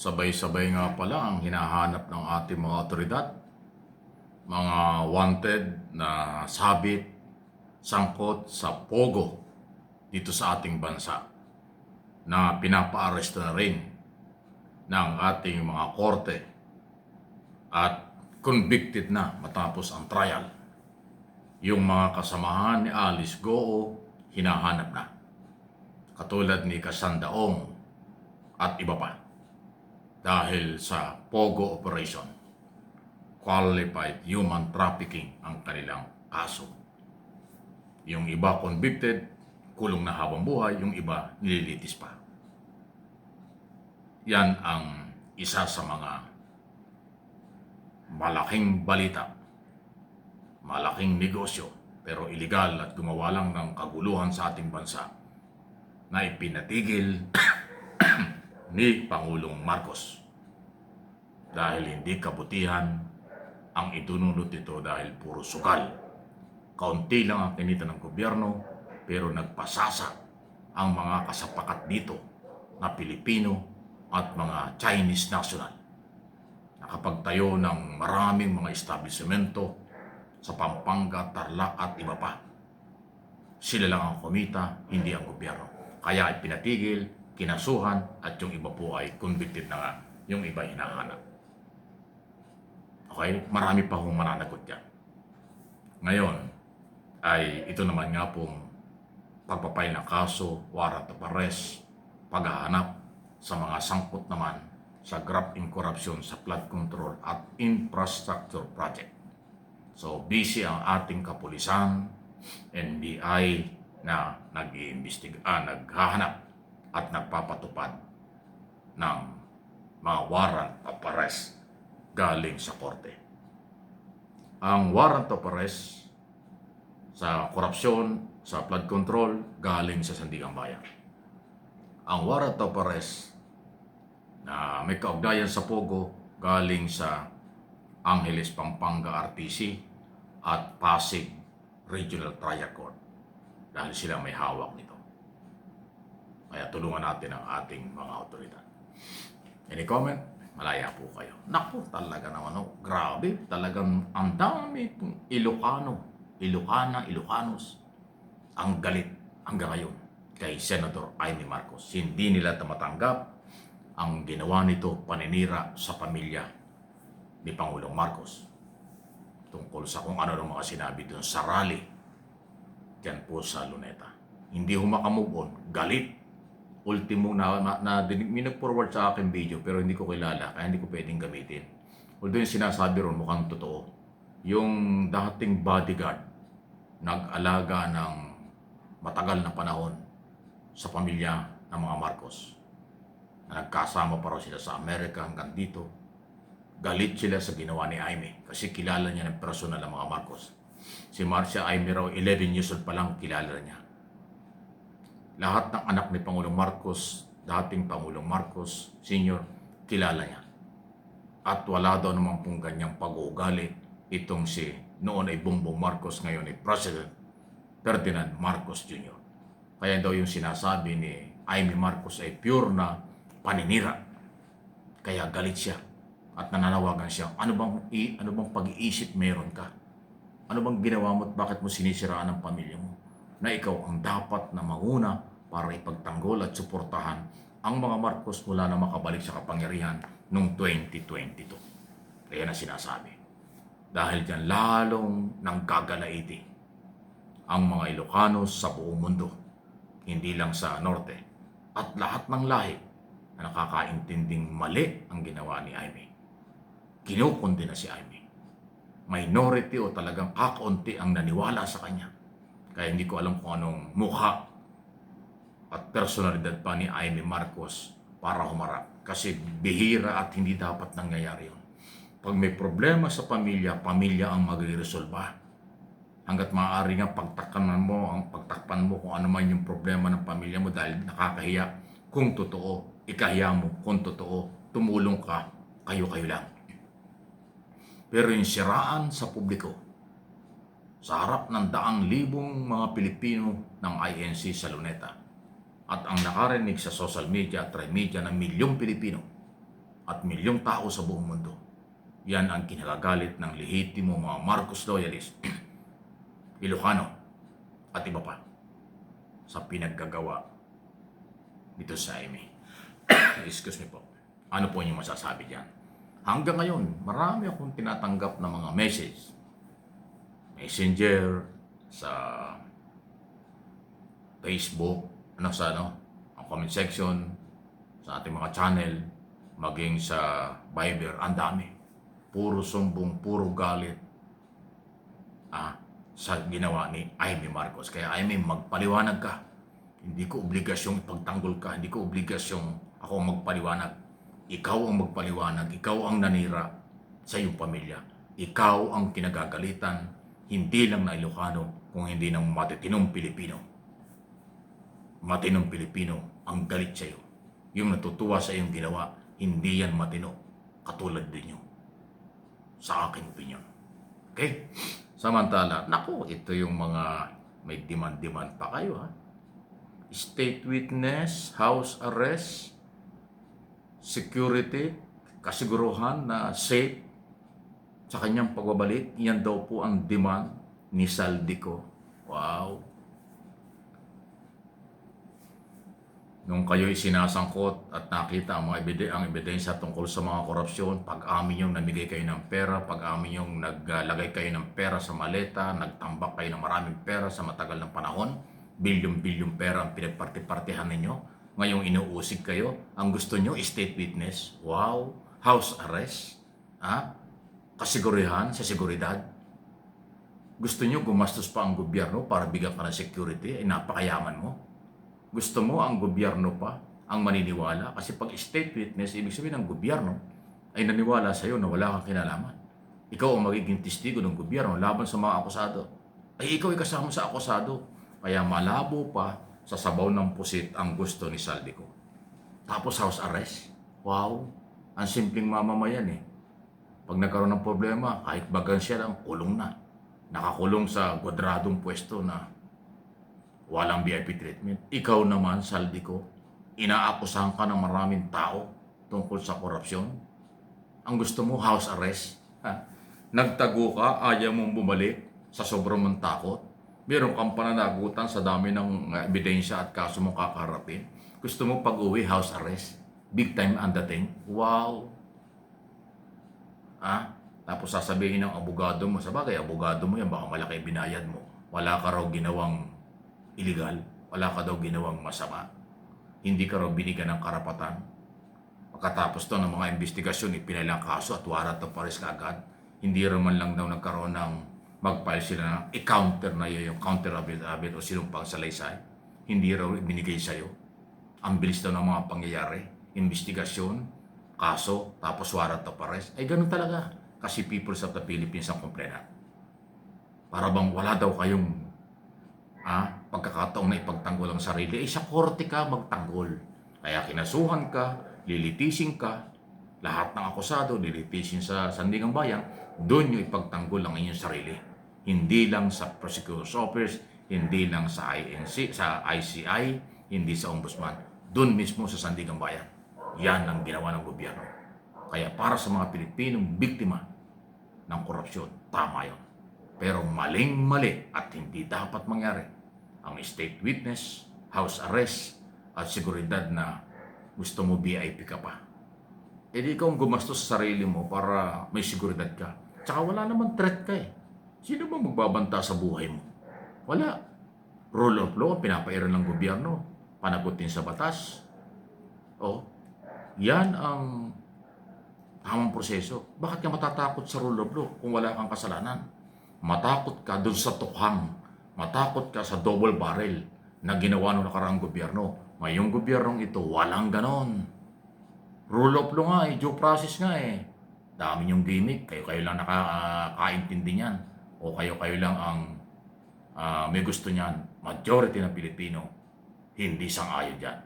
Sabay-sabay nga pala ang hinahanap ng ating mga otoridad, mga wanted na sabit, sangkot sa pogo dito sa ating bansa na pinapaaresto na rin ng ating mga korte at convicted na matapos ang trial. Yung mga kasamahan ni Alice Goo hinahanap na, katulad ni Cassandra Ong at iba pa, dahil sa Pogo Operation. Qualified Human Trafficking ang kanilang kaso. Yung iba convicted, kulong na habang buhay, yung iba nililitis pa. Yan ang isa sa mga malaking balita, malaking negosyo, pero iligal at gumawa lang ng kaguluhan sa ating bansa na ipinatigil ni Pangulong Marcos. Dahil hindi kabutihan ang idunulot nito dahil puro sugal. Kaunti lang ang kinita ng gobyerno, pero nagpasasa ang mga kasapakat dito na Pilipino at mga Chinese national. Nakapagtayo ng maraming mga establishmento sa Pampanga, Tarlac at iba pa. Sila lang ang kumita, hindi ang gobyerno. Kaya ipinatigil, kinasuhan, at yung iba po ay convicted na nga, yung iba hinahanap. Okay? Marami pa hong mananagot yan. Ngayon, ay ito naman nga pong pagpapail ng kaso, warrant of arrest, paghahanap sa mga sangkot naman sa graft and corruption sa flood control at infrastructure project. So, busy ang ating kapulisan, NBI, na naghahanap at nagpapatupad ng mga warrant of arrest galing sa korte. Ang warrant of arrest sa korupsyon, sa flood control, galing sa Sandigang Bayan. Ang warrant of arrest na may kaugnayan sa Pogo, galing sa Angeles, Pampanga, RTC at Pasig Regional Trial Court, dahil sila may hawak nito. Kaya tulungan natin ang ating mga otoridad. Any comment? Malaya po kayo. Naku, talaga naman, grabe, talagang ang dami pong Ilocanos ang galit hanggang ngayon kay Senator Amy Marcos. Hindi nila matanggap ang ginawa nito, paninira sa pamilya ni Pangulong Marcos tungkol sa kung ano ng mga sinabi doon sa rally dyan po sa Luneta. Hindi humakamove on, galit. Ultimo may nag-forward sa akin video, pero hindi ko kilala, kaya hindi ko pwedeng gamitin. Although yung sinasabi ron mukhang totoo. Yung dating bodyguard, nag-alaga ng matagal na panahon sa pamilya ng mga Marcos, na nagkasama pa raw sila sa Amerika hanggang dito. Galit sila sa ginawa ni Amy kasi kilala niya ng personal ang mga Marcos. Si Marcia Amy raw, 11 years old pa lang, kilala niya. Lahat ng anak ni Pangulong Marcos, dating Pangulong Marcos Sr., kilala niya. At wala daw naman pong ganyang pag-uugali itong si noon ay Bongbong Marcos, ngayon ay President Ferdinand Marcos Jr. Kaya daw yung sinasabi ni Amy Marcos ay pure na paninira. Kaya galit siya at nananawagan siya, ano bang pag-iisip meron ka? Ano bang ginawa mo at bakit mo sinisiraan ang pamilya mo? Na ikaw ang dapat na mauna para ipagtanggol at suportahan ang mga Marcos mula na makabalik sa kapangyarihan noong 2022. Kaya na sinasabi. Dahil dyan lalong nanggagalaiti ang mga Ilocanos sa buong mundo, hindi lang sa Norte, at lahat ng lahi na nakakaintinding mali ang ginawa ni Amy. Kinukundi na si Amy. Minority o talagang kakaunti ang naniwala sa kanya. Kaya hindi ko alam kung anong mukha at personalidad pa ni Amy Marcos para humarap. Kasi bihira at hindi dapat nangyayari yun. Pag may problema sa pamilya, pamilya ang magre-resolba. Hanggat maaari nga pagtakpan mo kung ano man yung problema ng pamilya mo dahil nakakahiya kung totoo, ikahiya mo kung totoo, tumulong ka, kayo-kayo lang. Pero yung siraan sa publiko, sa harap ng daang libong mga Pilipino ng INC sa Luneta, at ang nakarinig sa social media at media ng milyong Pilipino, at milyong tao sa buong mundo. Yan ang kinagagalit ng lehitimo mga Marcos loyalist, Ilocano at iba pa sa pinaggagawa dito sa Amy. Excuse me po. Ano po yung masasabi diyan? Hanggang ngayon, marami akong tinatanggap na mga message. Messenger, sa Facebook, ang comment section, sa ating mga channel, maging sa Viber, ang dami. Puro sumbong, puro galit sa ginawa ni Amy Marcos. Kaya Amy, magpaliwanag ka. Hindi ko obligasyong ipagtanggol ka, hindi ko obligasyong ako magpaliwanag. Ikaw ang magpaliwanag, ikaw ang nanira sa iyong pamilya. Ikaw ang kinagagalitan, hindi lang na Ilocano, kung hindi ng matitinong Pilipino. Matinong Pilipino ang galit sa iyo. Yung natutuwa sa iyong ginawa, hindi yan matino, katulad din yun. Sa aking opinion. Okay? Samantala, naku, ito yung mga may demand-demand pa kayo, ha? State witness, house arrest, security, kasiguruhan na safe sa kanyang pagbabalik. Yan daw po ang demand ni Saldico. Wow! Nung kayo'y sinasangkot at nakita ang ebidensya tungkol sa mga korupsyon, pag-amin yung namigay kayo ng pera, pag-amin yung naglagay kayo ng pera sa maleta, nagtambak kayo ng maraming pera sa matagal ng panahon, bilyon-bilyon pera ang pinagparti-partihan ninyo, ngayong inuusig kayo, ang gusto nyo, state witness, wow, house arrest, kasigurihan sa seguridad. Gusto nyo gumastos pa ang gobyerno para bigyan ka ng security, ay napakayaman mo. Gusto mo ang gobyerno pa ang maniniwala? Kasi pag state witness, ibig sabihin ng gobyerno ay naniwala sa iyo na wala kang kinalaman. Ikaw ang magiging testigo ng gobyerno laban sa mga akusado. Ay ikaw ay kasama sa akusado. Kaya malabo pa sa sabaw ng pusit ang gusto ni Saldico. Tapos house arrest. Wow! Ang simpleng mamamayan eh. Pag nagkaroon ng problema, kahit bagansya lang, kulong na. Nakakulong sa kwadradong pwesto na walang VIP treatment. Ikaw naman, Saldico, inaakusahan ka ng maraming tao tungkol sa korupsyon. Ang gusto mo, house arrest. Nagtago ka, ayaw mong bumalik sa sobrang mong takot. Meron kang pananagutan sa dami ng ebidensya at kaso mo kakaharapin. Gusto mo pag-uwi, house arrest. Big time ang dating. Wow! Tapos sasabihin ng abogado mo, sabagay, abogado mo yan, baka malaki binayad mo. Wala ka raw ginawang illegal, wala ka daw ginawang masama. Hindi ka raw binigyan ng karapatan. Pagkatapos to ng mga investigasyon, ipinailang kaso at warrant of arrest kaagad. Hindi raman lang daw nagkaroon ng mag-file sila na i-counter na yun, yung counter affidavit o sinumpang salaysay. Hindi raw binigay sa'yo. Ang bilis daw ng mga pangyayari. Investigasyon, kaso, tapos warrant of arrest. Ay ganun talaga. Kasi Peoples of the Philippines ang complainant. Para bang wala daw kayong pagkakataong na ipagtanggol ang sarili, sa korte ka magtanggol. Kaya kinasuhan ka, lilitisin ka, lahat ng akusado, lilitisin sa Sandigang Bayan, doon yung ipagtanggol ang inyong sarili. Hindi lang sa prosecutor's office, hindi lang sa INC, sa ICI, hindi sa ombudsman. Doon mismo sa Sandigang Bayan. Yan ang ginawa ng gobyerno. Kaya para sa mga Pilipinong biktima ng korupsyon, tama yun. Pero maling-mali at hindi dapat mangyari ang state witness, house arrest, at seguridad na gusto mo VIP ka pa. E di ikaw ang gumastos sa sarili mo para may seguridad ka. Tsaka wala naman threat ka eh. Sino ba magbabanta sa buhay mo? Wala. Rule of law, pinapairan ng gobyerno. Panagutin sa batas. Yan ang tamang proseso. Bakit ka matatakot sa rule of law kung wala kang kasalanan? Matakot ka dun sa tukhang. Matakot ka sa double barrel na ginawa ng nakaraang gobyerno. Ngayong gobyernong ito, walang ganon. Rule of law nga eh, due process nga eh. Dami yung gimmick, kayo lang nakakaintindi niyan. O kayo lang ang may gusto niyan. Majority ng Pilipino, hindi sang-ayon dyan.